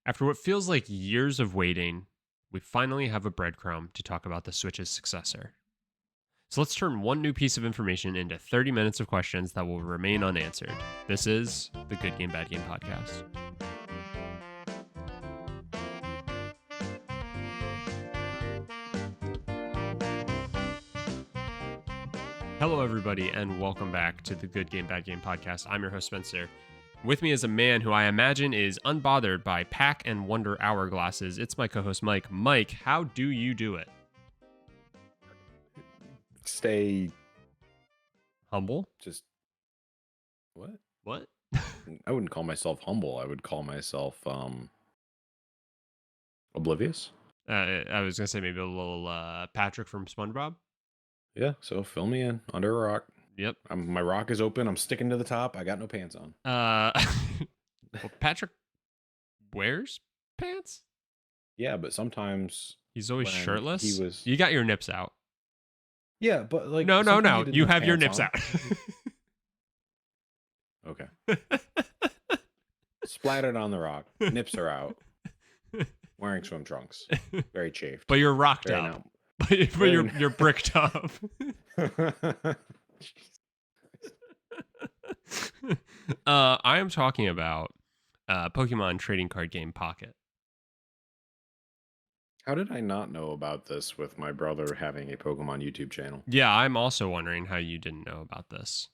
After what feels like years of waiting, we finally have a breadcrumb to talk about the Switch's successor. So let's turn one new piece of information into 30 minutes of questions that will remain unanswered. This is the Good Game, Bad Game podcast. Hello, everybody, and welcome back to the Good Game, Bad Game podcast. I'm your host, Spencer. With me is a man who I imagine is unbothered by Pack and Wonder hourglasses. It's my co-host, Mike. Mike, how do you do it? Stay humble. Just what? What? I wouldn't call myself humble. I would call myself oblivious. I was gonna say maybe a little Patrick from SpongeBob. Yeah. So fill me in under a rock. Yep. My rock is open. I'm sticking to the top. I got no pants on. Well, Patrick wears pants. Yeah, but sometimes he's always shirtless. He was. You got your nips out. Yeah, but like no. You have your nips out. Okay. Splattered on the rock. Nips are out. Wearing swim trunks. Very chafed. But you're rocked up. But you're bricked up. I am talking about Pokemon trading card game Pocket. How did I not know about this with my brother having a Pokemon YouTube channel? Yeah, I'm also wondering how you didn't know about this.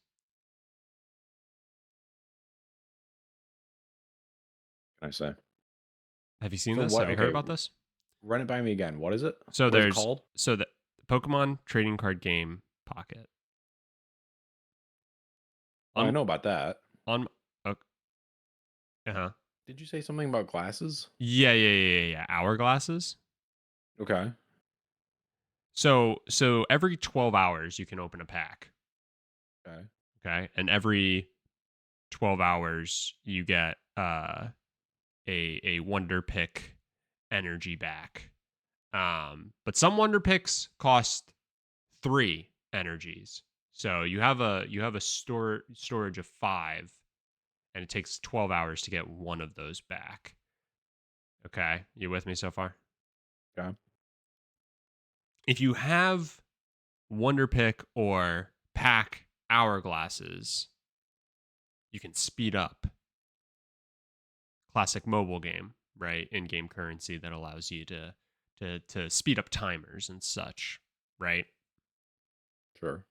Can I say? Have you seen this? Have you heard about this? Run it by me again. What is it? So what there's is it called? So the Pokemon trading card game Pocket. I know about that. Did you say something about glasses? Yeah. Hourglasses. Okay. So every 12 hours you can open a pack. Okay. And every 12 hours you get a Wonder Pick energy back. But some Wonder Picks cost 3 energies. So you have a storage of 5, and it takes 12 hours to get one of those back. Okay, you with me so far? Okay. If you have Wonder Pick or Pack hourglasses, you can speed up. Classic mobile game, right? In-game currency that allows you to speed up timers and such, right? Sure.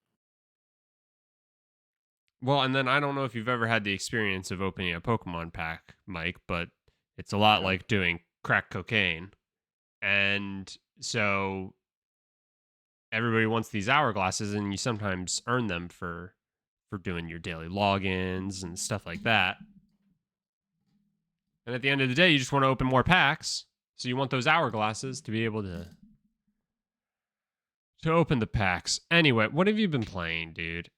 Well, and then I don't know if you've ever had the experience of opening a Pokemon pack, Mike, but it's a lot like doing crack cocaine. And so everybody wants these hourglasses, and you sometimes earn them for doing your daily logins and stuff like that. And at the end of the day, you just want to open more packs. So you want those hourglasses to be able to open the packs. Anyway, what have you been playing, dude?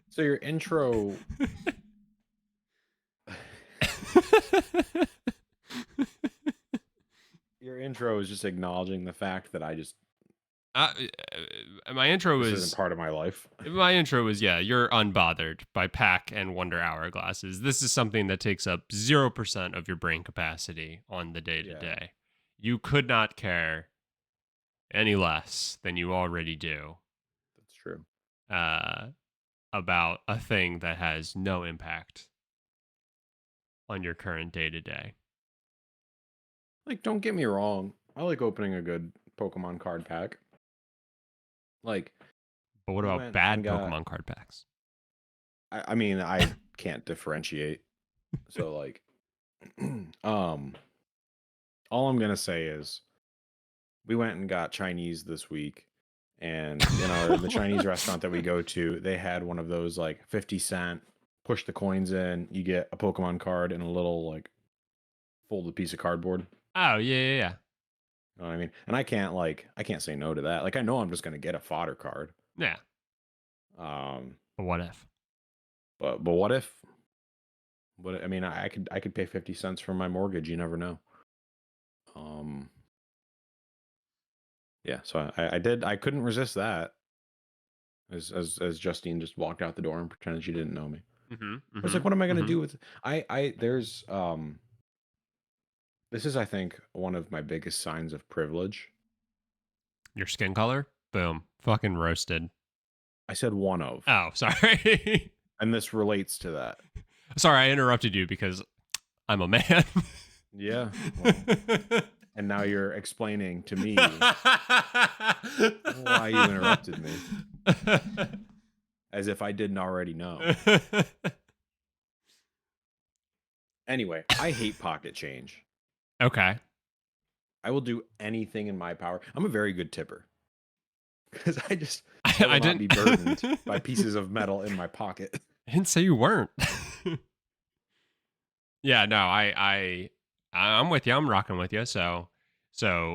So your intro... Your intro is just acknowledging the fact that I just... my intro was... This isn't part of my life. My intro was, you're unbothered by Pack and Wonder hourglasses. This is something that takes up 0% of your brain capacity on the day-to-day. Yeah. You could not care any less than you already do. That's true. About a thing that has no impact on your current day-to-day. Like, don't get me wrong. I like opening a good Pokemon card pack. Like, but what about bad Pokemon card packs? I mean, I can't differentiate. So, like, all I'm gonna say is, we went and got Chinese this week, and in the Chinese restaurant that we go to, they had one of those like 50-cent, push the coins in, you get a Pokemon card and a little like folded piece of cardboard. Oh yeah. You know what I mean? And I can't say no to that. Like, I know I'm just gonna get a fodder card. Yeah. But what if? But what if? But I mean, I could pay 50 cents for my mortgage. You never know. Yeah. So I couldn't resist that. As Justine just walked out the door and pretended she didn't know me. It's like, Mhm. what am I gonna Mhm. do with I there's this is, I think, one of my biggest signs of privilege. Your skin color? Boom. Fucking roasted. I said one of, Oh, sorry. and this relates to that. Sorry, I interrupted you because I'm a man. Yeah, well, and now you're explaining to me why you interrupted me, as if I didn't already know. Anyway, I hate pocket change. Okay. I will do anything in my power. I'm a very good tipper because I will I not didn't be burdened by pieces of metal in my pocket. I didn't say you weren't. Yeah, no, I'm with you. I'm rocking with you. So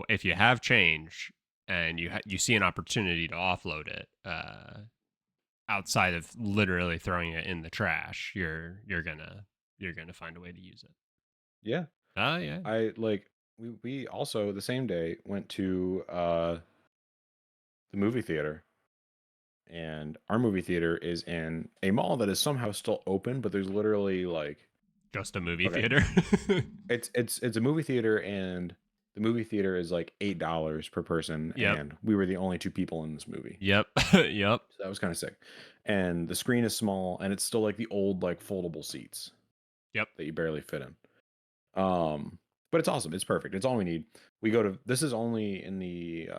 if you have change and you see an opportunity to offload it, outside of literally throwing it in the trash, you're gonna find a way to use it. Yeah. Oh yeah. I like we also the same day went to the movie theater, and our movie theater is in a mall that is somehow still open, but there's literally like, Just a movie okay, theater. it's a movie theater, and the movie theater is like $8 per person, Yep. and we were the only two people in this movie. Yep. Yep. So that was kind of sick. And the screen is small, and it's still like the old like foldable seats Yep. that you barely fit in. But it's awesome. It's perfect. It's all we need. We go to this is only in the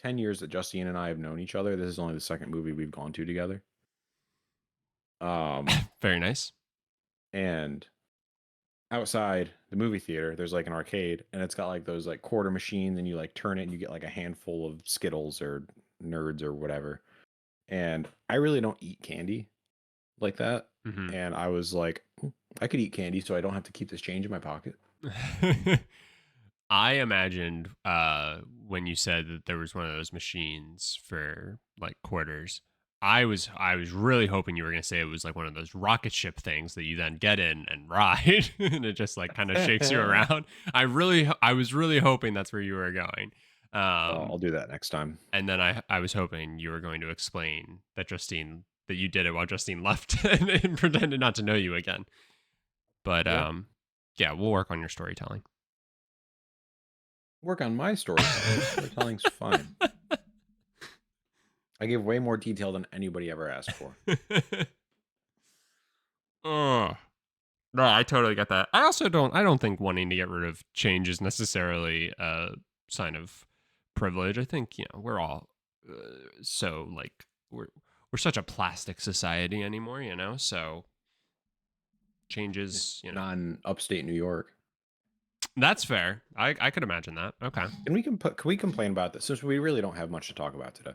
10 years that Justine and I have known each other. This is only the second movie we've gone to together. Very nice. And outside the movie theater, there's like an arcade, and it's got like those like quarter machines, and you like turn it and you get like a handful of Skittles or Nerds or whatever. And I really don't eat candy like that. Hmm. And I was like, I could eat candy so I don't have to keep this change in my pocket. I imagined when you said that there was one of those machines for like quarters. I was really hoping you were going to say it was like one of those rocket ship things that you then get in and ride and it just like kind of shakes you around. I was really hoping that's where you were going. Well, Um I'll do that next time. and then I was hoping you were going to explain that you did it while Justine left and pretended not to know you again. But Yeah. yeah, we'll work on your storytelling. Work on my storytelling. My storytelling's fine. I give way more detail than anybody ever asked for. Oh, no, I totally get that. I don't think wanting to get rid of change is necessarily a sign of privilege. I think, we're all uh, so like we're such a plastic society anymore, so changes, Not in upstate New York. that's fair. I could imagine that. Okay. Can we complain about this since we really don't have much to talk about today?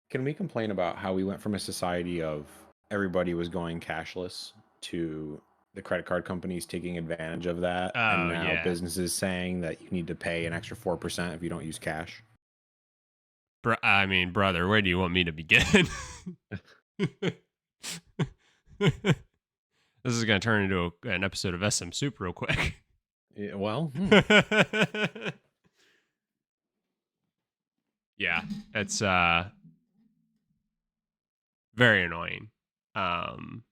Can we complain about how we went from a society of everybody was going cashless to the credit card companies taking advantage of that, and Oh, now yeah. businesses saying that you need to pay an extra 4% if you don't use cash? I mean, brother, where do you want me to begin? This is going to turn into an episode of SM Soup real quick. Yeah, well, Yeah, it's very annoying. Um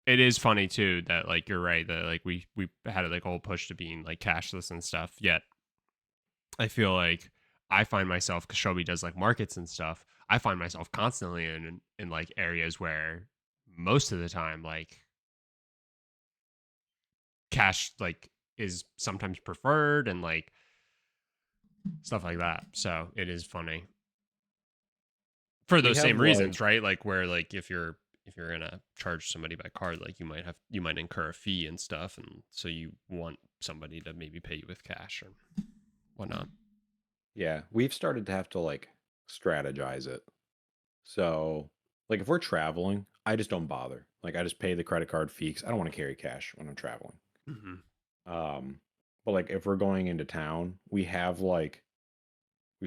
it is funny too that like you're right that like we had like a whole push to being like cashless and stuff. Yet I feel like I find myself cuz Shelby does like markets and stuff. I find myself constantly in like areas where most of the time like cash like is sometimes preferred and like stuff like that. So it is funny for we those same have reasons, like, right? Like where like if you're gonna charge somebody by card, like you might incur a fee and stuff, and so you want somebody to maybe pay you with cash or whatnot. yeah, we've started to have to like strategize it. So, like, if we're traveling, I just don't bother. Like, I just pay the credit card fee because I don't want to carry cash when I'm traveling. Hmm. Um, but like, if we're going into town, we've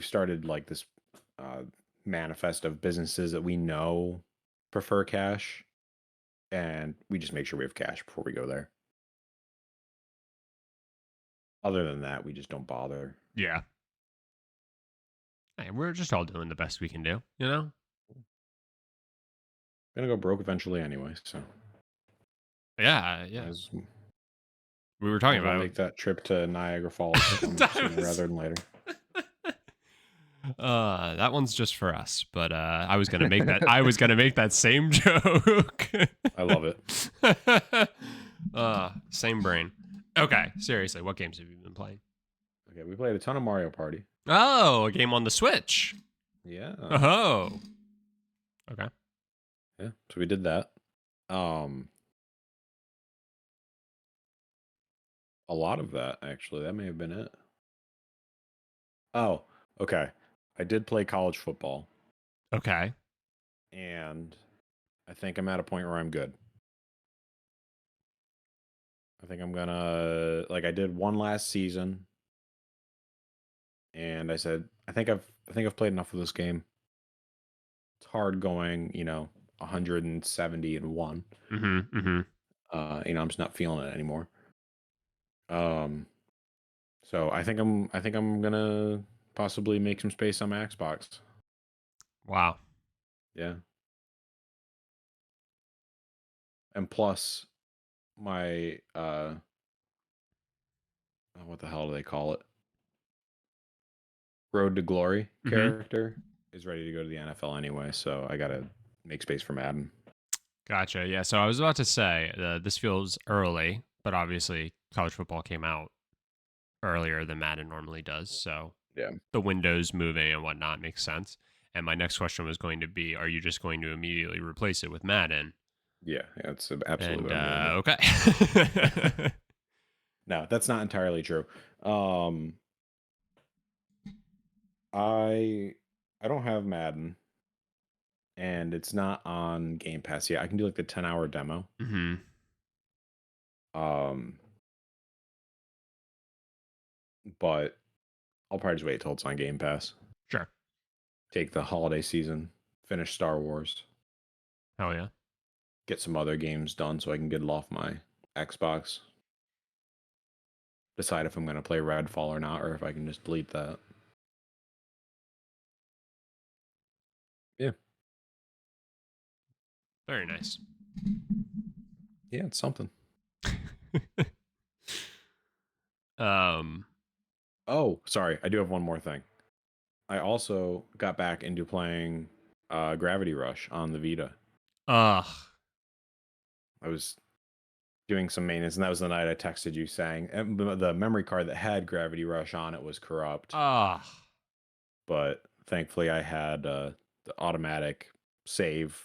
started like this uh, manifest of businesses that we know prefer cash, and we just make sure we have cash before we go there. Other than that, we just don't bother. Yeah, hey, we're just all doing the best we can do, you know. Gonna go broke eventually anyway, so Yeah, yeah. as We were might talking as well about make that trip to Niagara Falls that sooner was rather than later. that one's just for us, but I was gonna make that same joke. I love it. Same brain. Okay, seriously, what games have you been playing? Okay, we played a ton of Mario Party. Oh, a game on the Switch. Yeah. Oh. Okay. Yeah. So we did that. Um a lot of that actually. That may have been it. Oh, okay. I did play college football Okay. and I think I'm at a point where I'm good. I think I'm gonna like I did one last season and I said, I think I've played enough of this game. It's hard going, 170-1. Mm-hmm. Mm-hmm. I'm just not feeling it anymore. Um, so I think I'm gonna possibly make some space on my Xbox. Wow. Yeah. And plus my what the hell do they call it? Road to Glory Mm-hmm. character is ready to go to the NFL anyway, so I gotta make space for Madden. Gotcha. Yeah. So I was about to say this feels early, but obviously college football came out earlier than Madden normally does. So Yeah. the windows moving and whatnot makes sense. And my next question was going to be, are you just going to immediately replace it with Madden? Yeah, it's absolutely And what I'm gonna do. okay. No, that's not entirely true. Um, I I don't have Madden, and it's not on Game Pass yet. I can do like the 10-hour demo. Hmm. Um, but I'll probably just wait till it's on Game Pass. Sure. Take the holiday season, finish Star Wars, Hell yeah. get some other games done so I can get it off my Xbox. Decide if I'm gonna play Redfall or not, or if I can just delete that. Yeah, Very nice. yeah, it's something. um. Oh, sorry, I do have one more thing. I also got back into playing Gravity Rush on the Vita. Ugh. I was doing some maintenance, and that was the night I texted you saying the memory card that had Gravity Rush on it was corrupt. Ugh. But thankfully, I had the automatic save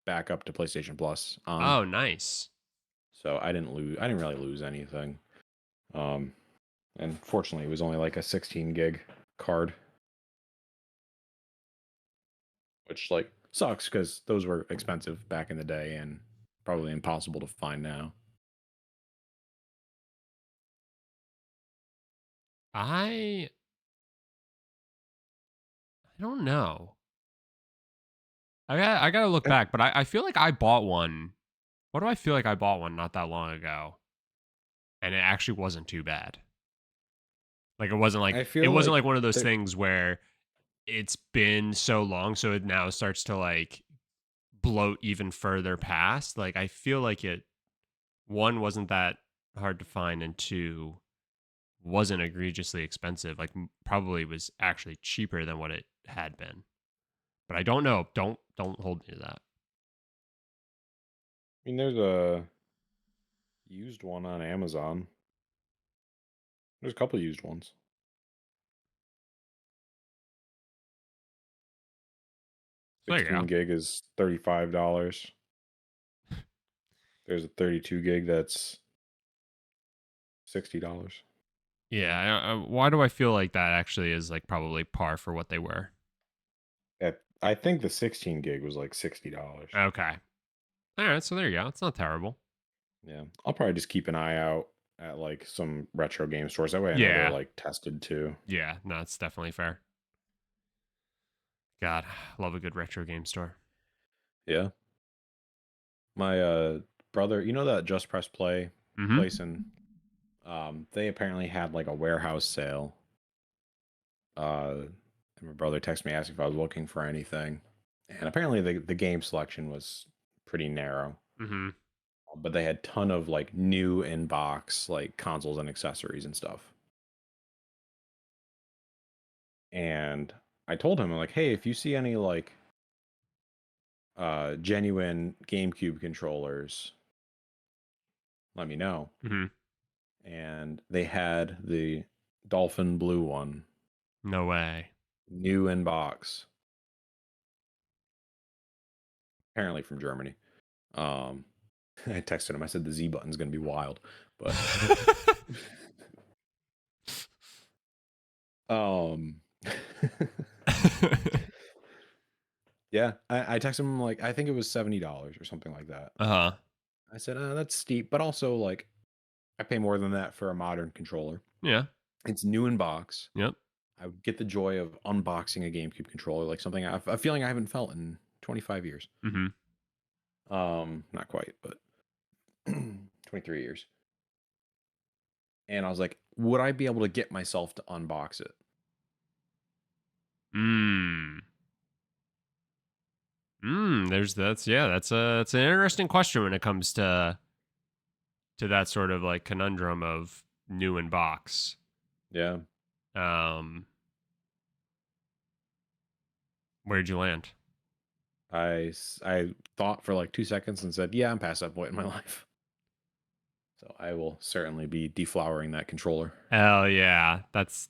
back up to PlayStation Plus on, Oh, nice. so I didn't lose. I didn't really lose anything. Um, and fortunately, it was only like a 16 gig card, which like sucks because those were expensive back in the day and probably impossible to find now. I don't know. I gotta look Eh, back, but I feel like I bought one. What do I feel like I bought one not that long ago, and it actually wasn't too bad. Like I it feel wasn't like like one of those there. things where it's been so long, so it now starts to like bloat even further past. Like I feel like it one wasn't that hard to find, and two wasn't egregiously expensive. Like probably was actually cheaper than what it had been. But I don't know. Don't hold me to that. I mean, there's a used one on Amazon. There's a couple used ones. There you 16 go. gig is $35. There's a 32 gig that's $60. Yeah. Why do I feel like that actually is like probably par for what they were? I think the 16 gig was like $60. Okay. All right. So there you go. It's not terrible. Yeah, I'll probably just keep an eye out at like some retro game stores. That way, I know they're Yeah. like tested too. Yeah. No, it's definitely fair. God, love a good retro game store. Yeah, my brother, you know that Just Press Play Mm-hmm. place, and they apparently had like a warehouse sale. And my brother texted me asking if I was looking for anything. And apparently the game selection was pretty narrow. Mm-hmm. But they had ton of like new in box like consoles and accessories and stuff. And I told him, I'm like, hey, if you see any like genuine GameCube controllers, let me know. Mm-hmm. And they had the Dolphin Blue one, No way. new in box, apparently from Germany. I texted him. I said the Z button's gonna be wild, but um, yeah, I texted him like I think it was $70 or something like that. Uh-huh. I said, that's steep, but also like I pay more than that for a modern controller. Yeah. It's new in box. Yep. I would get the joy of unboxing a GameCube controller, like something a feeling I haven't felt in 25 years. Mm-hmm. Not quite, but 23 years. And I was like, would I be able to get myself to unbox it? That's an interesting question when it comes to that sort of like conundrum of new in box. Yeah. Where'd you land? I thought for like 2 seconds and said, yeah, I'm past that point in my life. So I will certainly be deflowering that controller. Hell yeah. That's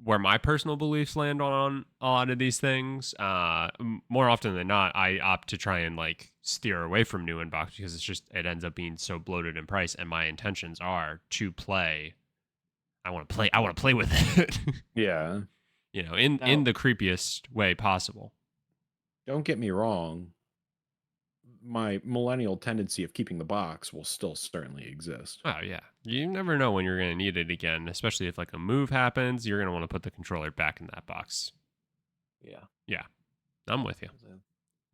where my personal beliefs land on a lot of these things. More often than not, I opt to try and like steer away from new inbox because it ends up being so bloated in price, and my intentions are to play. I want to play with it. Yeah. In the creepiest way possible. Don't get me wrong. My millennial tendency of keeping the box will still certainly exist. Oh yeah, you never know when you're going to need it again, especially if like a move happens. You're going to want to put the controller back in that box. Yeah, I'm with you.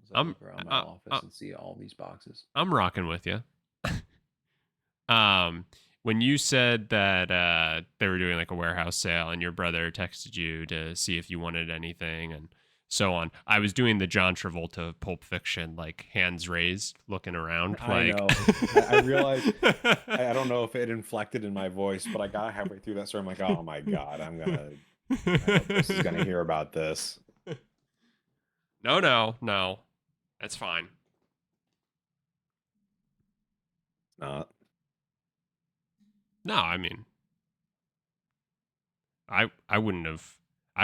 As I look around my office and see all these boxes, I'm rocking with you. When you said that they were doing like a warehouse sale and your brother texted you to see if you wanted anything and so on, I was doing the John Travolta of Pulp Fiction, like hands raised, looking around. I know. I realized. I don't know if it inflected in my voice, but I got halfway through that story. I'm like, oh my god, I hope this is gonna hear about this. No, that's fine. Not. No, I mean, I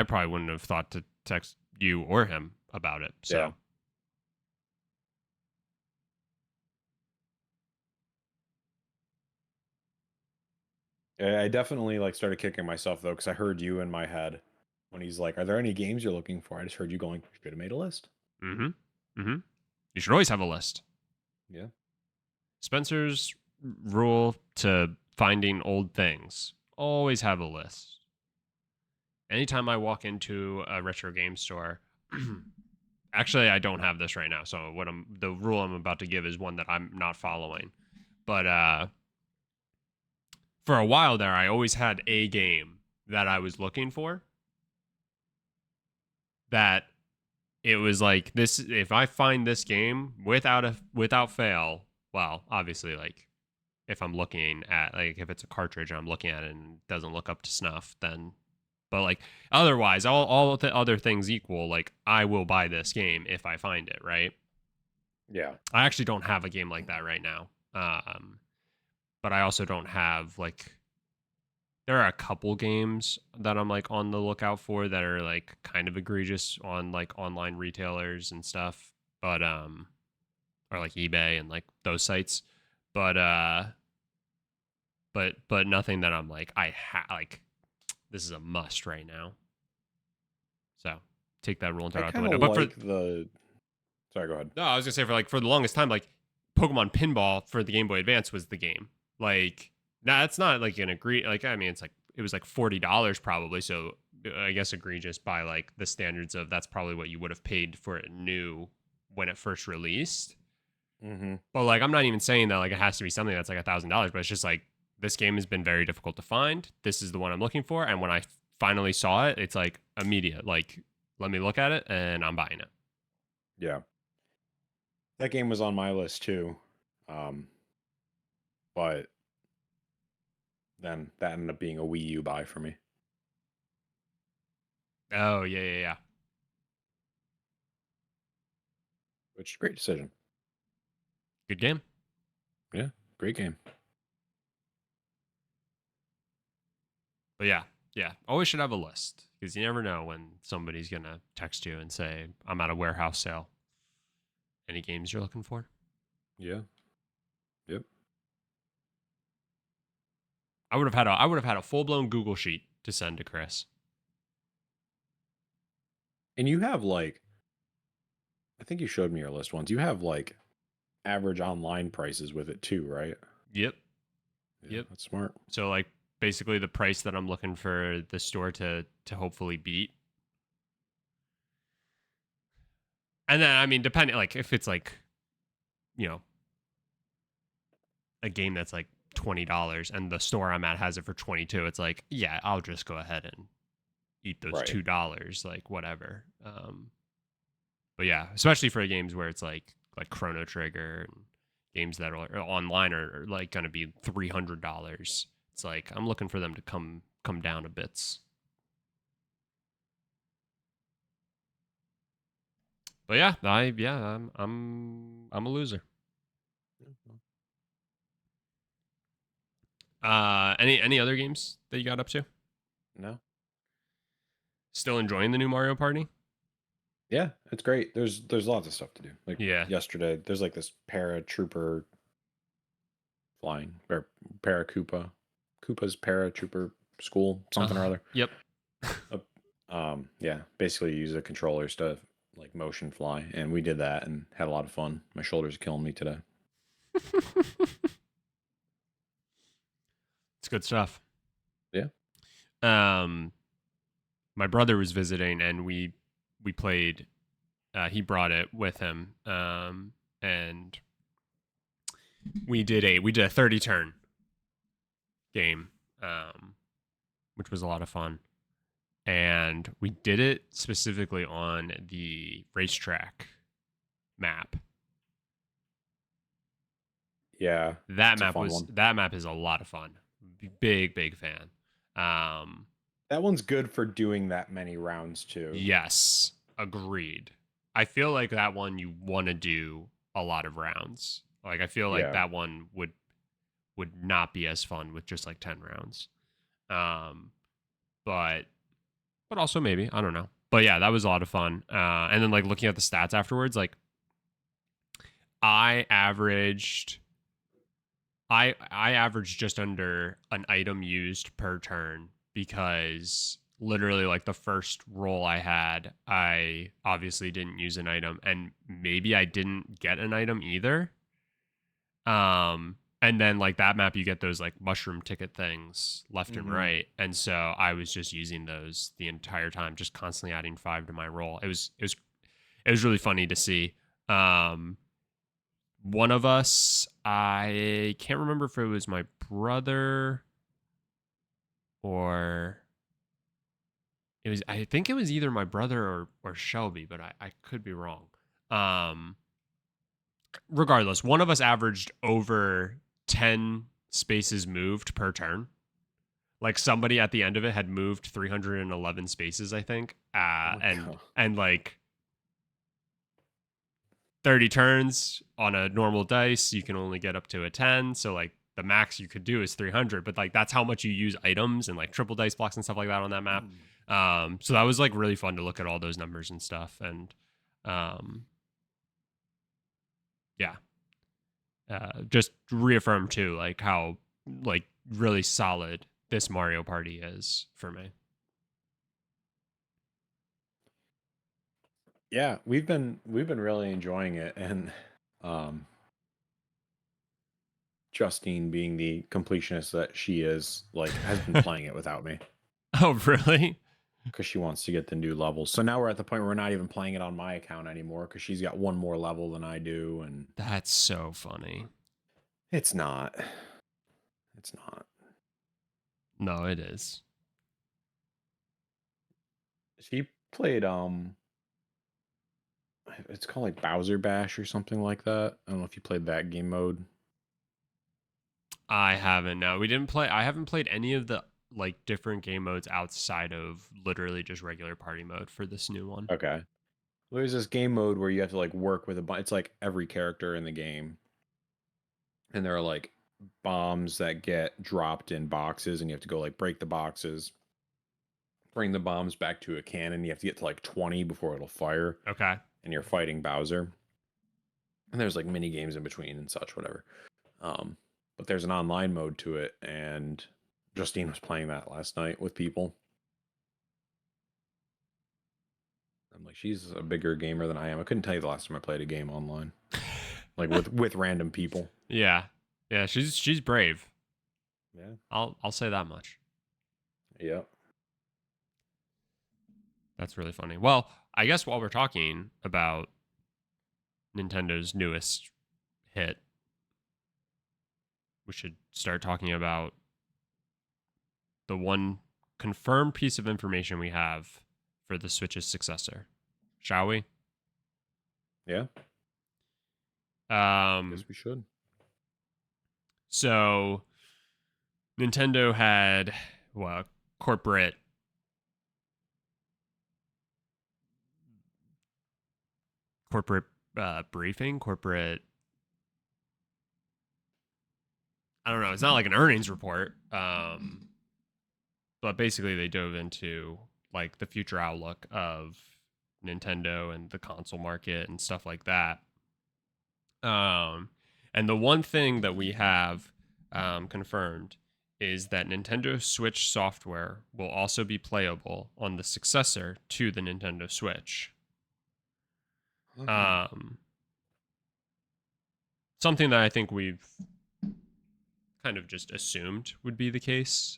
probably wouldn't have thought to text you or him about it. So. Yeah. I definitely like started kicking myself though, because I heard you in my head when he's like, "Are there any games you're looking for?" I just heard you going, "Should have made a list." Mm-hmm. Mm-hmm. You should always have a list. Yeah. Spencer's rule to finding old things: always have a list. Anytime I walk into a retro game store, actually, I don't have this right now. So the rule I'm about to give is one that I'm not following. But for a while there, I always had a game that I was looking for. That it was like this: if I find this game without fail, well, obviously, like if I'm looking at like if it's a cartridge and I'm looking at it and it doesn't look up to snuff, then. But like otherwise, all the other things equal, like I will buy this game if I find it, right? Yeah. I actually don't have a game like that right now. But I also don't have like there are a couple games that I'm like on the lookout for that are like kind of egregious on like online retailers and stuff, but or like eBay and like those sites. But but nothing that I'm like like this is a must right now. So take that rule and throw it out the window. But like sorry, go ahead. No, I was gonna say for the longest time, like Pokemon Pinball for the Game Boy Advance was the game. Like, now it's not like an like I mean, it was like $40 probably. So I guess egregious by like the standards of that's probably what you would have paid for it new when it first released. Mm-hmm. But like, I'm not even saying that like it has to be something that's like $1,000, but it's just like this game has been very difficult to find. This is the one I'm looking for, and when I finally saw it, it's like immediate. Like let me look at it, and I'm buying it. Yeah. That game was on my list too. But then that ended up being a Wii U buy for me. Oh, yeah. Which is a great decision. Good game. Yeah, great game. But yeah. Always should have a list because you never know when somebody's gonna text you and say, "I'm at a warehouse sale." Any games you're looking for? Yeah. Yep. I would have had a full blown Google sheet to send to Chris. And you have like, I think you showed me your list once. You have like average online prices with it too, right? Yep. Yeah, Yep. that's smart. So like basically the price that I'm looking for the store to hopefully beat. And then I mean, depending like if it's like, you know, a game that's like $20 and the store I'm at has it for 22, it's like, yeah, I'll just go ahead and eat those Right. $2, like whatever. But yeah, especially for games where it's like Chrono Trigger and games that are online are like going to be $300. It's like I'm looking for them to come down a bit. But yeah, I'm a loser. Any other games that you got up to? No. Still enjoying the new Mario Party? Yeah, it's great. There's lots of stuff to do. Like Yeah. yesterday, there's like this paratrooper flying or Koopa's paratrooper school, something or other. Yep. Yeah, basically you use the controllers to like motion fly, and we did that and had a lot of fun. My shoulders are killing me today. It's good stuff. Yeah. My brother was visiting and we played he brought it with him. And we did a 30 turn game, which was a lot of fun. And we did it specifically on the racetrack map. Yeah. It's a fun one. That map is a lot of fun. Big fan. That one's good for doing that many rounds too. Yes, agreed. I feel like that one you want to do a lot of rounds. Like I feel like Yeah. that one would not be as fun with just like 10 rounds. Um but also maybe, I don't know. But yeah, that was a lot of fun. And then like looking at the stats afterwards, like I averaged I averaged just under an item used per turn because literally like the first roll I had, I obviously didn't use an item and maybe I didn't get an item either. And then like that map you get those like mushroom ticket things left and right. And so I was just using those the entire time, just constantly adding 5 to my roll. It was really funny to see. One of us, I can't remember if it was my brother or I think it was either my brother or Shelby, but I could be wrong. Regardless, one of us averaged over 10 spaces moved per turn. Like somebody at the end of it had moved 311 spaces, I think. Oh my God. And like 30 turns on a normal dice, you can only get up to a 10. So like the max you could do is 300, but like that's how much you use items and like triple dice blocks and stuff like that on that map. So that was like really fun to look at all those numbers and stuff. And yeah, just reaffirm too, like how like really solid this Mario Party is for me. Yeah, we've been really enjoying it, and um Justine, being the completionist that she is, like has been playing it without me Oh, really? because she wants to get the new levels. So now we're at the point where we're not even playing it on my account anymore because she's got one more level than I do, and That's so funny. it's not. It's not. No, it is. She played it's called like Bowser Bash or something like that. I don't know if you played that game mode. I haven't. No, we didn't play. I haven't played any of the like different game modes outside of literally just regular party mode for this new one. Okay. There's this game mode where you have to like work with a bunch. It's like every character in the game, and there are like bombs that get dropped in boxes, and you have to go like break the boxes, bring the bombs back to a cannon. You have to get to like 20 before it'll fire, Okay. and you're fighting Bowser. And there's like mini games in between and such, whatever. But there's an online mode to it, and Justine was playing that last night with people. I'm like, she's a bigger gamer than I am. I couldn't tell you the last time I played a game online, like with random people. Yeah. Yeah, she's brave. Yeah. I'll say that much. Yep. That's really funny. Well, I guess while we're talking about Nintendo's newest hit, we should start talking about the one confirmed piece of information we have for the Switch's successor. Shall we? Yeah. Um Guess we should. so Nintendo had corporate briefing, corporate, I don't know, it's not like an earnings report. But basically they dove into like the future outlook of Nintendo and the console market and stuff like that. And the one thing that we have confirmed is that Nintendo Switch software will also be playable on the successor to the Nintendo Switch. Something that I think we've kind of just assumed would be the case.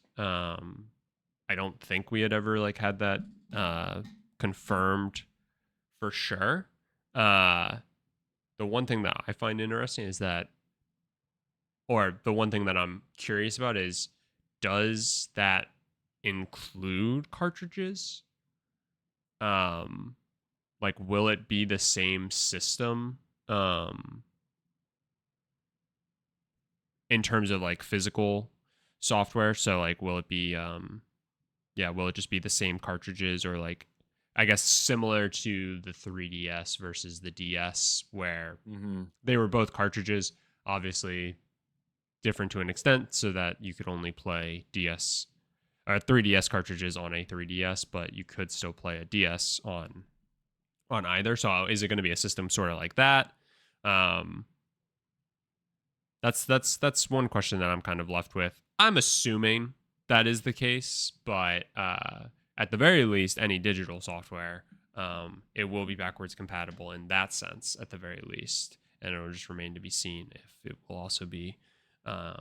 I don't think we had ever like had that confirmed for sure. The one thing that I find interesting is that, or the one thing that I'm curious about is, does that include cartridges? Like, will it be the same system? In terms of like physical software. So like, will it be, will it just be the same cartridges, or like, I guess similar to the 3DS versus the DS, where they were both cartridges, obviously different to an extent, so that you could only play DS or 3DS cartridges on a 3DS, but you could still play a DS on either. So is it going to be a system sort of like that? That's one question that I'm kind of left with. I'm assuming that is the case, but at the very least, any digital software, it will be backwards compatible in that sense, at the very least, and it will just remain to be seen if it will also be for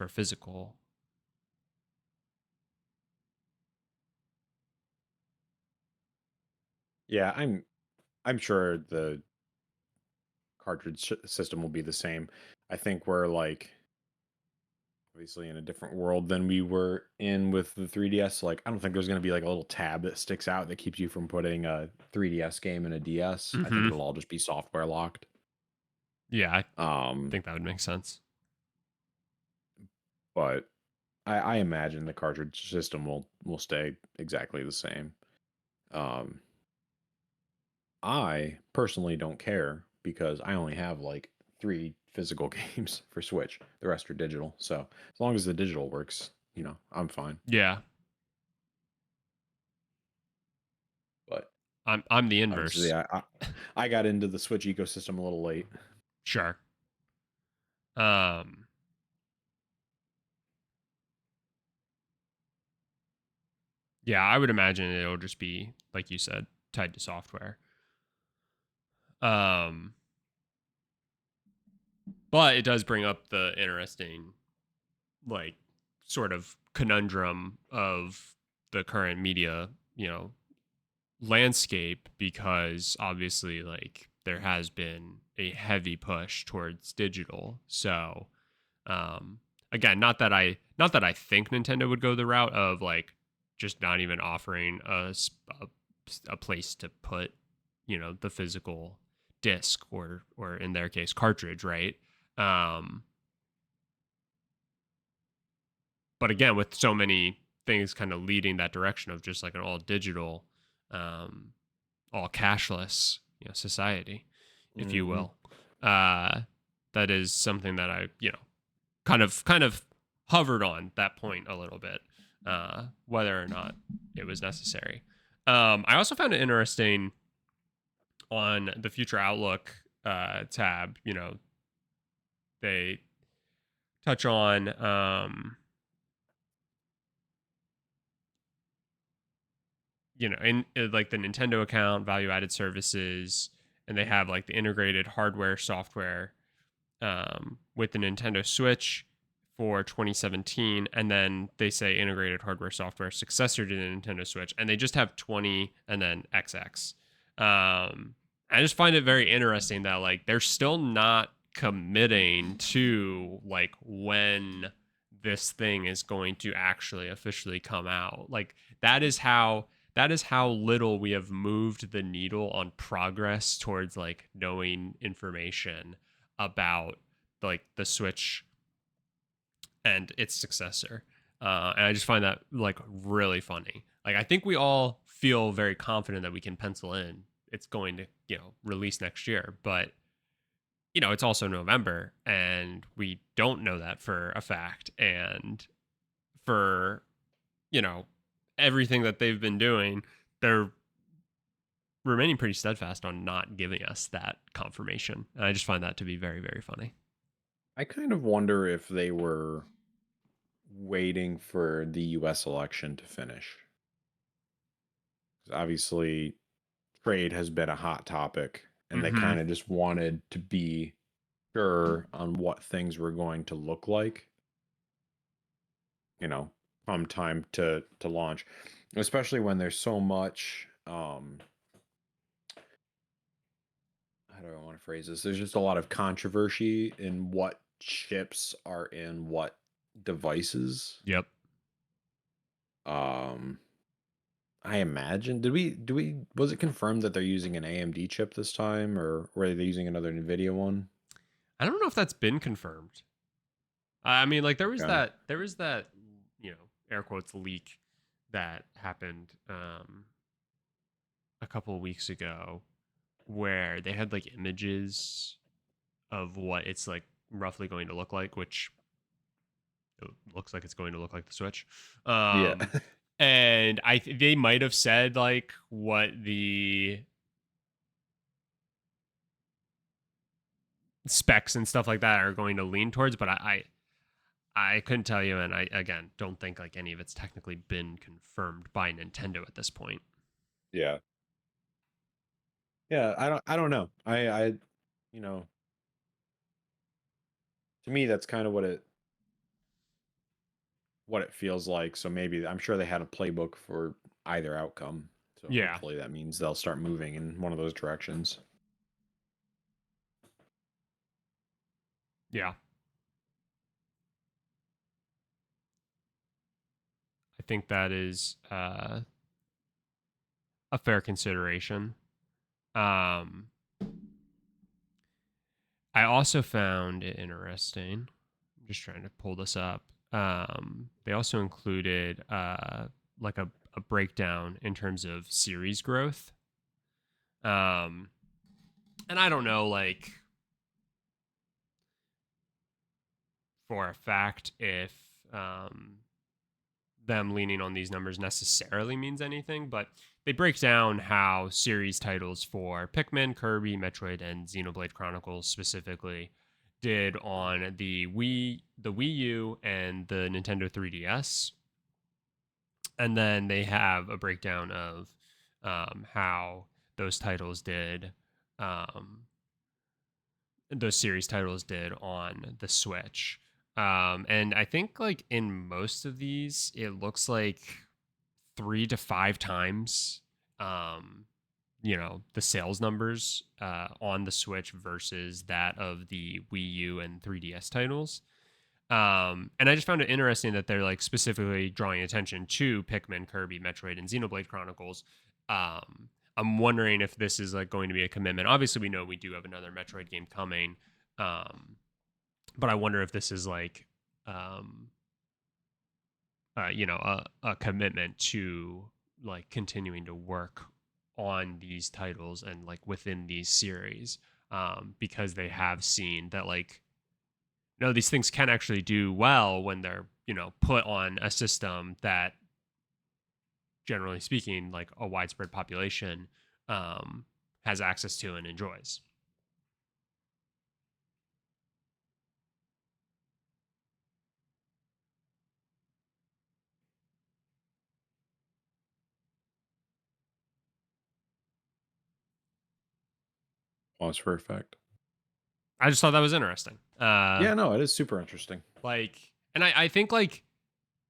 physical. Yeah, I'm sure the cartridge system will be the same. I think we're like obviously in a different world than we were in with the 3DS. Like, I don't think there's going to be like a little tab that sticks out that keeps you from putting a 3DS game in a DS. I think it'll all just be software locked. Yeah, I think that would make sense. But I imagine the cartridge system will stay exactly the same. I personally don't care because I only have like 3 physical games for Switch. The rest are digital. So as long as the digital works, I'm fine. Yeah, But I'm the obviously, inverse. I got into the Switch ecosystem a little late. Sure. Yeah, I would imagine it'll just be, like you said, tied to software. But it does bring up the interesting, like, sort of conundrum of the current media, landscape, because obviously, like, there has been a heavy push towards digital. So, again, not that I think Nintendo would go the route of like just not even offering a place to put, the physical disc or in their case cartridge, right? Um, but again, with so many things kind of leading that direction of just like an all digital, um, all cashless, society, if you Mm-hmm. will, uh, that is something that I, kind of hovered on that point a little bit, whether or not it was necessary. I also found it interesting on the future outlook tab. They touch on in like the Nintendo account, value added services, and they have like the integrated hardware, software with the Nintendo Switch for 2017, and then they say integrated hardware, software, successor to the Nintendo Switch, and they just have 20 and then XX. I just find it very interesting that like they're still not committing to like when this thing is going to actually officially come out. Like that is how little we have moved the needle on progress towards like knowing information about like the Switch and its successor. And I just find that like really funny. Like I think we all feel very confident that we can pencil in it's going to release next year, but it's also November and we don't know that for a fact. And for you know everything that they've been doing, they're remaining pretty steadfast on not giving us that confirmation. And I just find that to be very, very funny. I kind of wonder if they were waiting for the US election to finish. 'Cause obviously, trade has been a hot topic, and they Mm-hmm. kind of just wanted to be sure on what things were going to look like, you know, come time to launch. Especially when there's so much how do I want to phrase this? There's just a lot of controversy in what chips are in what devices. Yep. Um I imagine. Do we was it confirmed that they're using an AMD chip this time, or were they using another NVIDIA one? I don't know if that's been confirmed. I mean, like Okay. there was that air quotes leak that happened a couple of weeks ago where they had like images of what it's like roughly going to look like, which it looks like it's going to look like the Switch. Yeah. Um, and they might have said like what the specs and stuff like that are going to lean towards, but I couldn't tell you, and I again don't think like any of it's technically been confirmed by Nintendo at this point. Yeah. Yeah, I don't know. I you know, to me that's kind of what it feels like. So maybe I'm sure they had a playbook for either outcome. So Yeah, hopefully that means they'll start moving in one of those directions. yeah, I think that is a fair consideration. Um, I also found it interesting. I'm just trying to pull this up. They also included like a breakdown in terms of series growth. Um, and I don't know, like for a fact if um, them leaning on these numbers necessarily means anything, but they break down how series titles for Pikmin, Kirby, Metroid, and Xenoblade Chronicles specifically did on the Wii U, and the Nintendo 3DS. And then they have a breakdown of how those titles did, um, those series titles did on the Switch. And I think like in most of these, it looks like 3 to 5 times, um, the sales numbers on the Switch versus that of the Wii U and 3DS titles. And I just found it interesting that they're like specifically drawing attention to Pikmin, Kirby, Metroid, and Xenoblade Chronicles. I'm wondering if this is like going to be a commitment. Obviously, we know we do have another Metroid game coming, but I wonder if this is like, um, a commitment to like continuing to work on these titles and like within these series, because they have seen that like no, these things can actually do well when they're, put on a system that, generally speaking, like a widespread population has access to and enjoys. Pause for effect. I just thought that was interesting. Yeah, no, it is super interesting. Like, and I think like,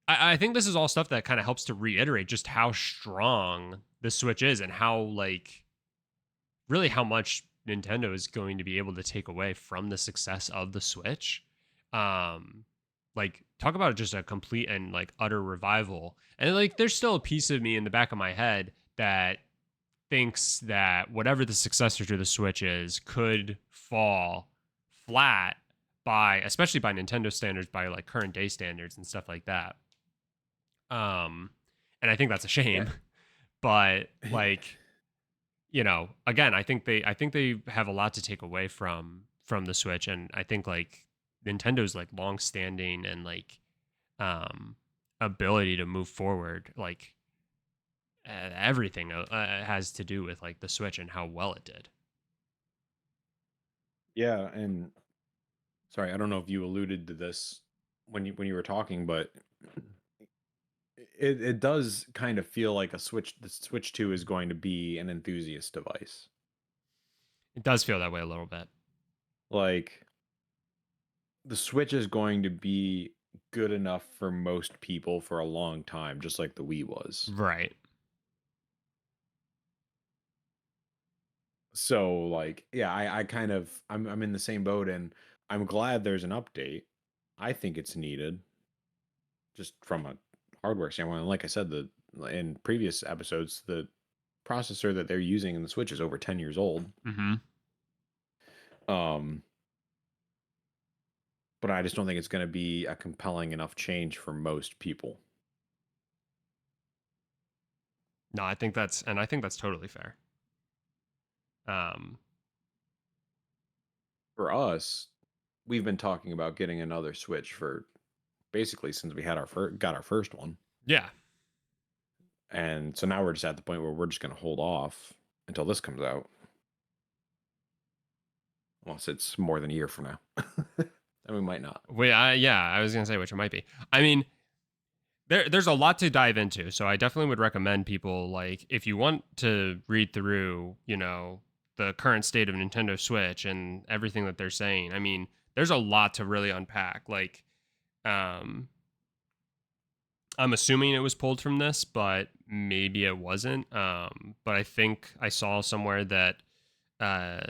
I think this is all stuff that kind of helps to reiterate just how strong the Switch is and how like really how much Nintendo is going to be able to take away from the success of the Switch. Like talk about just a complete and like utter revival. And like there's still a piece of me in the back of my head that thinks that whatever the successor to the Switch is could fall flat by especially by Nintendo standards, by like current day standards and stuff like that. And I think that's a shame. Yeah. But like again, I think they have a lot to take away from the Switch, and I think like Nintendo's like long-standing and like um ability to move forward, like everything has to do with like the Switch and how well it did. Yeah, and sorry, I don't know if you alluded to this when you were talking, but it does kind of feel like the Switch 2 is going to be an enthusiast device. It does feel that way a little bit. Like the Switch is going to be good enough for most people for a long time, just like the Wii was. Right. So like, yeah, I kind of I'm in the same boat, and I'm glad there's an update. I think it's needed just from a hardware standpoint. And like I said, the in previous episodes, the processor that they're using in the Switch is over 10 years old. Mm-hmm. Um, but I just don't think it's going to be a compelling enough change for most people. No, I think that's totally fair. Um, For us, we've been talking about getting another Switch for basically since we had got our first one. yeah. And so now we're just at the point where we're just going to hold off until this comes out. Unless it's more than a year from now. And we might not. I was gonna say which it might be. I mean, there's a lot to dive into, so I definitely would recommend people like if you want to read through, the current state of Nintendo Switch and everything that they're saying. I mean, there's a lot to really unpack. Like, um, I'm assuming it was pulled from this, but maybe it wasn't. But I think I saw somewhere that uh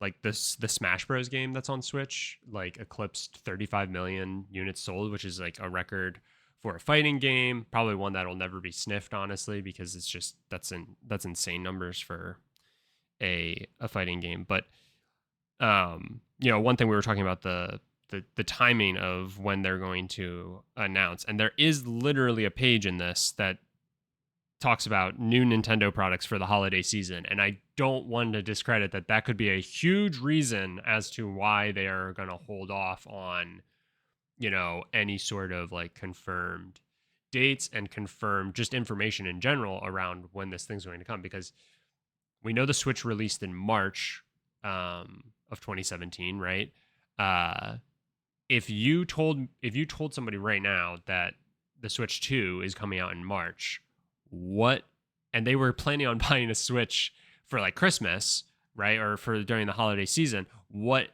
like this the Smash Bros game that's on Switch like eclipsed 35 million units sold, which is like a record for a fighting game. Probably one that'll never be sniffed, honestly, because it's just that's insane numbers for a fighting game. But one thing we were talking about the timing of when they're going to announce, and there is literally a page in this that talks about new Nintendo products for the holiday season. And I don't want to discredit that could be a huge reason as to why they are going to hold off on, any sort of like confirmed dates and confirmed just information in general around when this thing's going to come. Because we know the Switch released in March of 2017, right? If you told somebody right now that the Switch 2 is coming out in March, and they were planning on buying a Switch for like Christmas, right? Or for during the holiday season, what,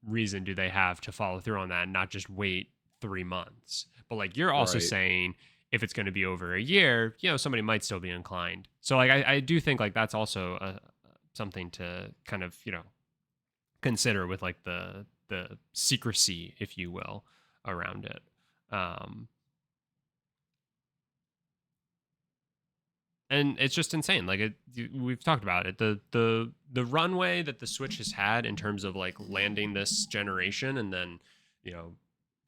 reason do they have to follow through on that and not just wait 3 months? But like you're also Right. saying if it's going to be over a year, somebody might still be inclined. So like I do think like that's also something to kind of, consider with like the secrecy, if you will, around it. Um, and it's just insane. Like we've talked about it. The runway that the Switch has had in terms of like landing this generation and then you know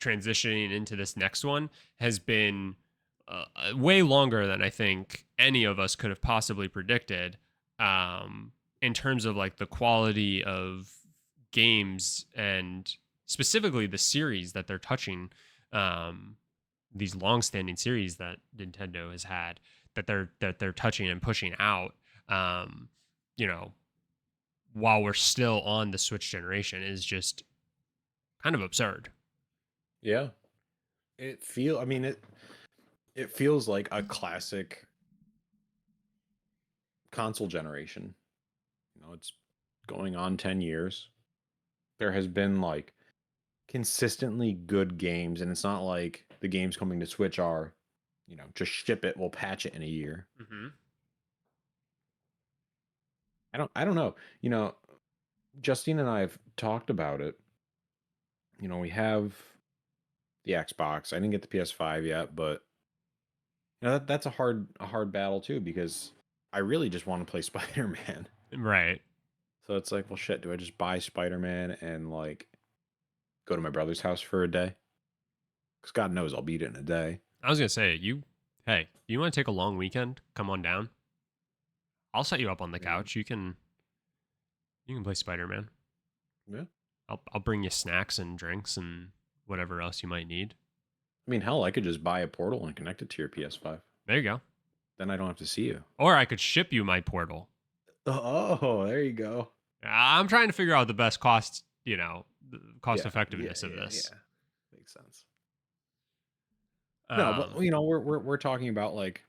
transitioning into this next one has been way longer than I think any of us could have possibly predicted. In terms of like the quality of games and specifically the series that they're touching. These long-standing series that Nintendo has had that they're touching and pushing out. Um, you know, while we're still on the Switch generation is just kind of absurd. Yeah. I mean it feels like a classic console generation. It's going on 10 years. There has been like consistently good games, and it's not like the games coming to Switch are, just ship it, we'll patch it in a year. Mm-hmm. I don't know. Justine and I have talked about it. We have the Xbox. I didn't get the PS5 yet, but that's a hard battle too because I really just want to play Spider-Man. Right. So it's like, well, shit, do I just buy Spider-Man and like go to my brother's house for a day? Because God knows I'll beat it in a day. I was gonna say Hey, you want to take a long weekend? Come on down. I'll set you up on the Yeah. couch. You can play Spider Man. Yeah. I'll bring you snacks and drinks and whatever else you might need. I mean, hell, I could just buy a portal and connect it to your PS5. There you go. Then I don't have to see you. Or I could ship you my portal. Oh, there you go. I'm trying to figure out the best cost, cost Yeah, yeah, effectiveness of yeah, this. yeah. Makes sense. No, but Um, we're talking about like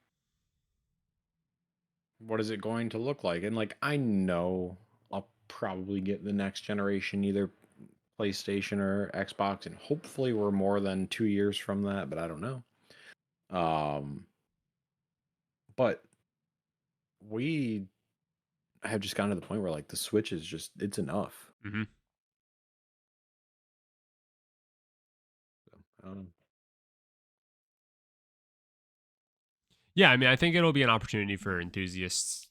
what is it going to look like? And like I know I'll probably get the next generation either PlayStation or Xbox, and hopefully we're more than 2 years from that, but I don't know. Um, but we have just gotten to the point where like the Switch is just it's enough. mhm. So, I don't know. Yeah, I mean, I think it'll be an opportunity for enthusiasts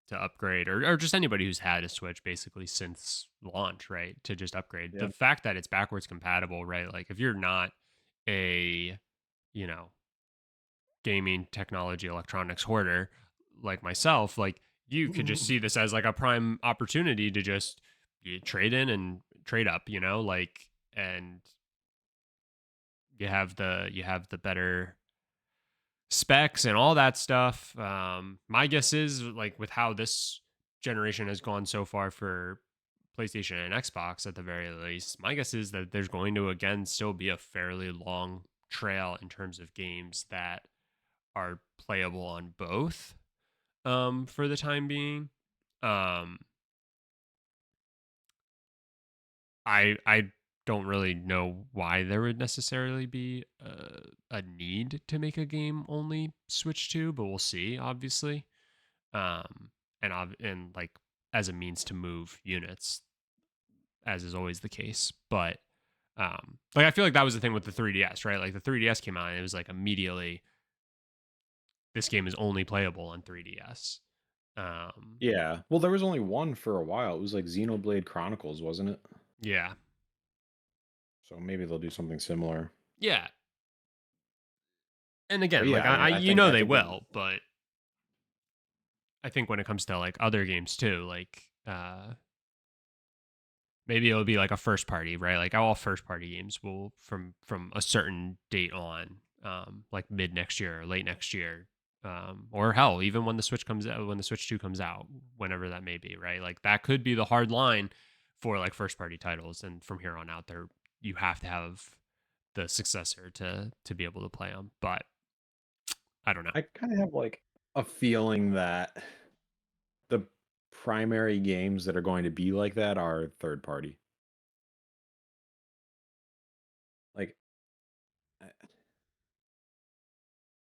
to upgrade, or just anybody who's had a Switch basically since launch, right? To just upgrade. Yeah. The fact that it's backwards compatible, right? Like if you're not a, you know, gaming technology electronics hoarder like myself, like you could just see this as like a prime opportunity to just trade in and trade up, like and you have the better specs and all that stuff. My guess is like with how this generation has gone so far for PlayStation and Xbox at the very least, my guess is that there's going to again still be a fairly long trail in terms of games that are playable on both for the time being. Um I don't really know why there would necessarily be a need to make a game only switch to, but we'll see obviously. And like as a means to move units, as is always the case. But like I feel like that was the thing with the 3DS, right? Like the 3DS came out and it was like immediately this game is only playable on 3DS. Um, Yeah. Well, there was only one for a while. It was like Xenoblade Chronicles, wasn't it? yeah, So maybe they'll do something similar. yeah. And But again, like yeah, I I think I they think that will, but I think when it comes to like other games too, like maybe it'll be like a first party, right? Like all first party games will from a certain date on, like mid next year or late next year, or hell, even when the Switch comes out, when the Switch 2 comes out, whenever that may be, right? Like that could be the hard line for like first party titles, and from here on out, there you have to have the successor to be able to play them. But I don't know. I kind of have like a feeling that the primary games that are going to be like that are third party. Like I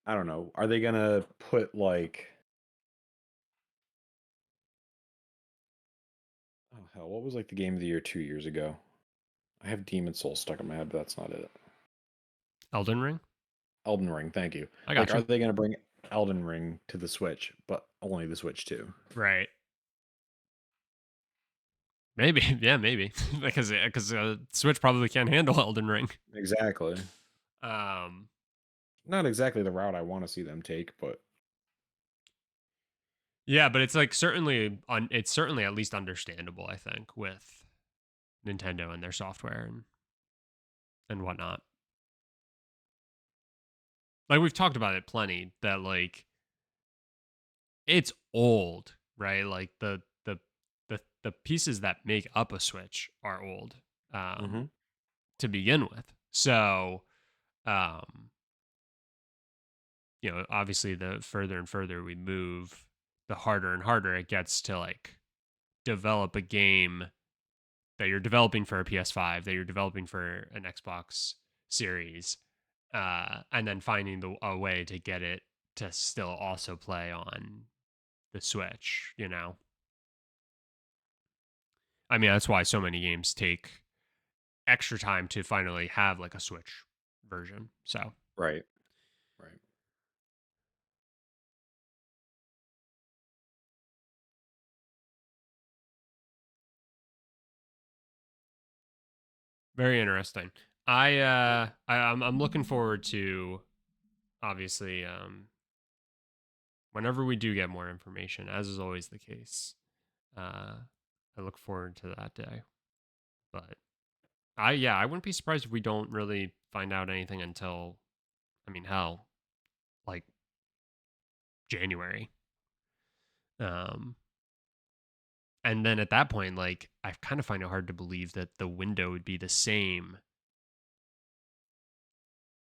I don't know. Are they gonna put like oh hell, what was like the game of the year 2 years ago? I have Demon Souls stuck in my head, but that's not it. Elden Ring. Elden Ring, thank you. I Like, got are you. they going to bring Elden Ring to the Switch, but only the Switch 2? Right. Maybe. Yeah, maybe. because Switch probably can't handle Elden Ring. Exactly. Um. Not exactly the route I want to see them take, but Yeah, but it's like certainly it's certainly at least understandable, I think, with Nintendo and their software and whatnot. Like we've talked about it plenty that like it's old, right? Like the pieces that make up a Switch are old mm-hmm. to begin with. So, obviously the further and further we move, the harder and harder it gets to like develop a game that you're developing for a PS5, that you're developing for an Xbox Series, and then finding a way to get it to still also play on the Switch, I mean, that's why so many games take extra time to finally have like a Switch version. So, Right. Right. very interesting. I'm looking forward to obviously whenever we do get more information, as is always the case. I look forward to that day. But I wouldn't be surprised if we don't really find out anything until, I mean, hell, like January. Um, and then at that point, like I kind of find it hard to believe that the window would be the same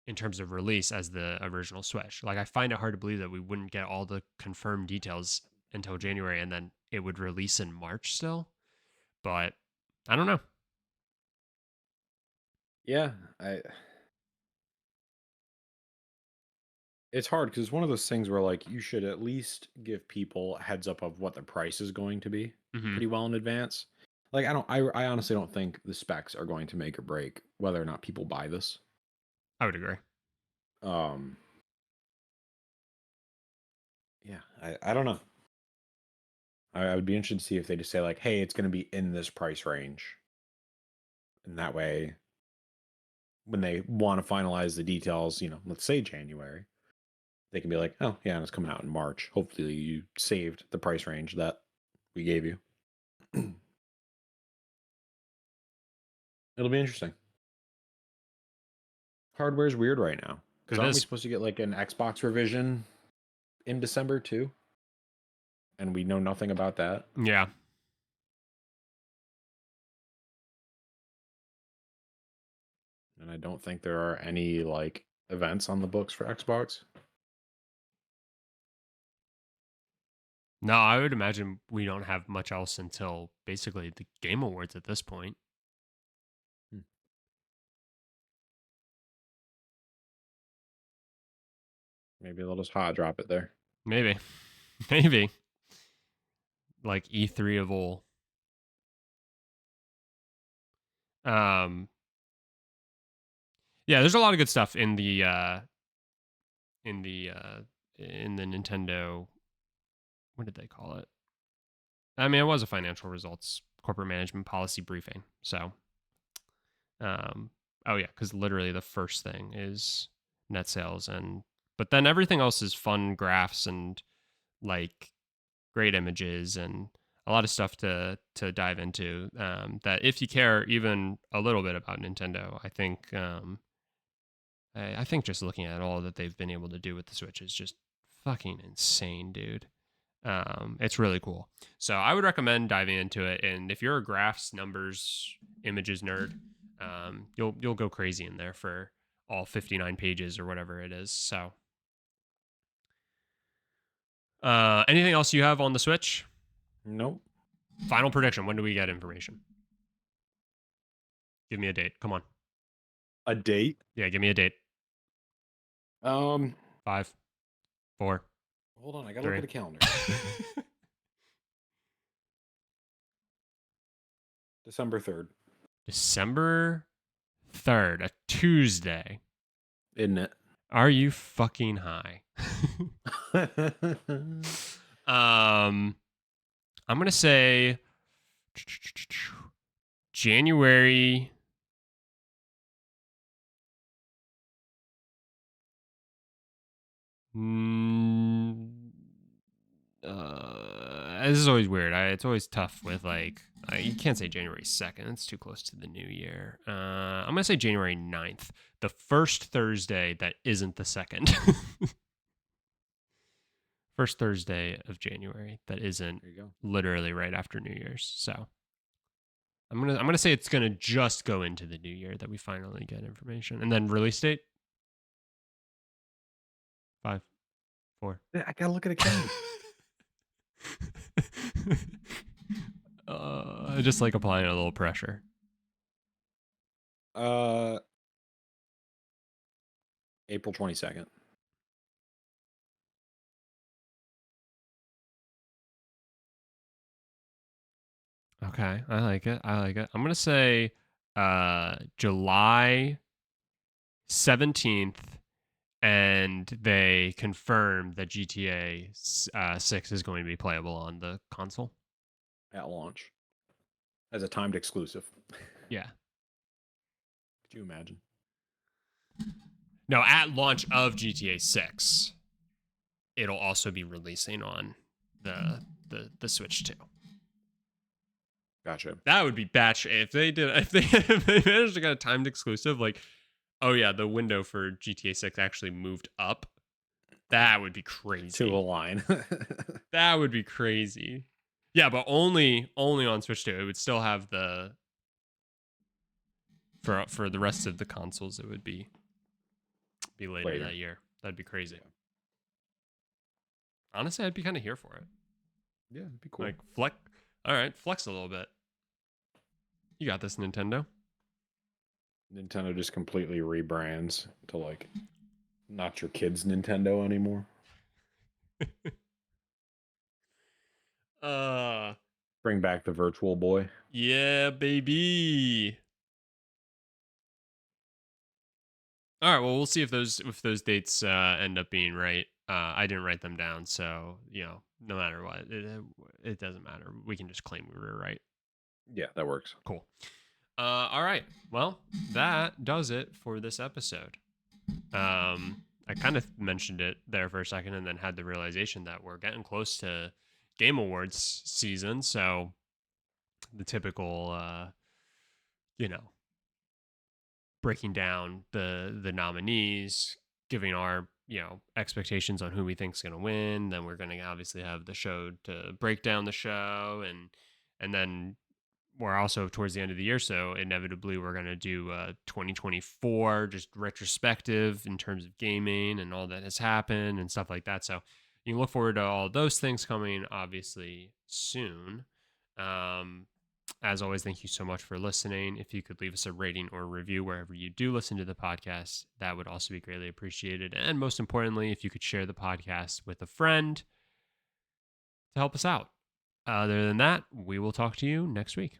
in terms of release as the original Switch. Like I find it hard to believe that we wouldn't get all the confirmed details until January and then it would release in March still. But I don't know. Yeah, it's hard because it's one of those things where like you should at least give people a heads up of what the price is going to be Mm-hmm. pretty well in advance. Like I honestly don't think the specs are going to make or break whether or not people buy this. I would agree. Um yeah, I don't know. I would be interested to see if they just say like, hey, it's going to be in this price range. And that way when they want to finalize the details, let's say January, they can be like, oh yeah, and it's coming out in March. Hopefully you saved the price range that we gave you. It'll be interesting. Hardware's weird right now. Because It aren't we is. supposed to get like an Xbox revision in December too? And we know nothing about that. Yeah. And I don't think there are any like events on the books for Xbox. No, I would imagine we don't have much else until basically the Game Awards at this point. Hmm. Maybe they'll just hot drop it there. Maybe. Maybe. Like E3 of all. Um Yeah, there's a lot of good stuff in the in the Nintendo, what did they call it? I mean, it was a financial results corporate management policy briefing. So, oh yeah, cuz literally the first thing is net sales, and but then everything else is fun graphs and like great images and a lot of stuff to dive into. That if you care even a little bit about Nintendo, I think just looking at all that they've been able to do with the Switch is just fucking insane, dude. It's really cool. So I would recommend diving into it. And if you're a graphs, numbers, images nerd, you'll go crazy in there for all 59 pages or whatever it is. So, anything else you have on the Switch? Nope. Final prediction. When do we get information? Give me a date. Come on. A date? Yeah, give me a date. Um, 5, 4, hold on, I gotta look 3. at a calendar. December 3rd. December 3rd, a Tuesday. Isn't it? Are you fucking high? I'm going to say January. This is always weird. It's always tough with you can't say January 2nd. It's too close to the new year. I'm going to say January 9th, the first Thursday that isn't the 2nd. First Thursday of January that isn't literally right after New Year's. So I'm gonna say it's gonna just go into the new year that we finally get information. And then release date? 5, 4. I gotta look at a calendar. I just like applying a little pressure. April 22nd. Okay, I like it. I'm gonna say July 17th, and they confirmed that GTA 6 is going to be playable on the console at launch as a timed exclusive. Yeah. Could you imagine? No, at launch of GTA 6, it'll also be releasing on the Switch too. Gotcha. That would be batch if they managed to get a timed exclusive. Like, oh yeah, the window for GTA 6 actually moved up. That would be crazy. To a line. That would be crazy. Yeah, but only on Switch 2. It would still have the for the rest of the consoles. It would be later that year. That'd be crazy. Yeah. Honestly, I'd be kind of here for it. Yeah, it'd be cool. Like flex. All right, flex a little bit. You got this, Nintendo. Nintendo just completely rebrands to like not your kid's Nintendo anymore. Bring back the Virtual Boy. Yeah, baby. All right, well, we'll see if those dates end up being right. I didn't write them down, so no matter what, it doesn't matter. We can just claim we were right. Yeah, that works. Cool. All right. Well, that does it for this episode. I kind of mentioned it there for a second and then had the realization that we're getting close to Game Awards season. So the typical, breaking down the nominees, giving our, expectations on who we think is going to win. Then we're going to obviously have the show to break down the show, and then we're also towards the end of the year, so inevitably we're going to do 2024 just retrospective in terms of gaming and all that has happened and stuff like that. So you can look forward to all those things coming obviously soon. As always, thank you so much for listening. If you could leave us a rating or review wherever you do listen to the podcast, that would also be greatly appreciated. And most importantly, if you could share the podcast with a friend to help us out. Other than that, we will talk to you next week.